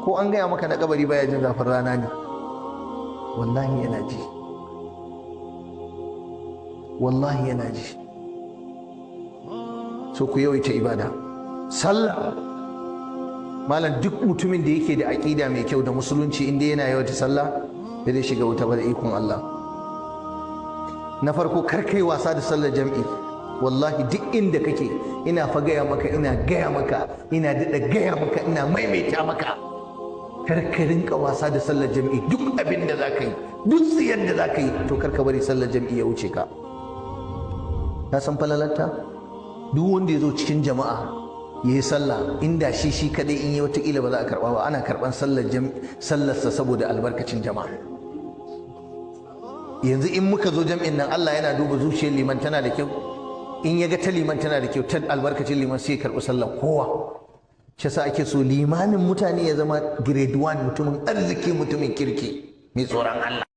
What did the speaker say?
ko an gaya maka na kabari baya jin zafin rana ne, wallahi yana ji, wallahi yana ji. So ku yawaita ibada. Sallah malam, duk mutumin da yake da aƙida mai kyau da musulunci, inda yana yawaita sallah da zai shiga wuta ba da ikon Allah. Na farko, kar kai wasa da sallar jam'i. Wallahi duk inda kake, ina fa gaya maka, ina gaya maka, ina daɗa gaya maka, ina maimaita maka, kar ka rinka wasa da sallar jam'i. Duk abin da za ka yi, duk tsiyar da za ka yi, to kar ka bari sallar jam'i ya wuce ka. Na san falalarta. Duk wanda ya zo cikin jama'a ya yi sallah, inda shi kadai in yi watakila ba za a karɓa ba, ana karɓan sallarsa saboda albarkacin jama'a. Yanzu in muka zo jam'in nan, Allah yana duba zuciyar liman tana da kyau. In ya ga ta liman tana da kyau, ta albarkacin liman sai ya karɓi sallar kowa. Shi yasa ake so limanin mutane ya zama grade 1, mutumin arziki, mutumin kirki, mai tsoron Allah.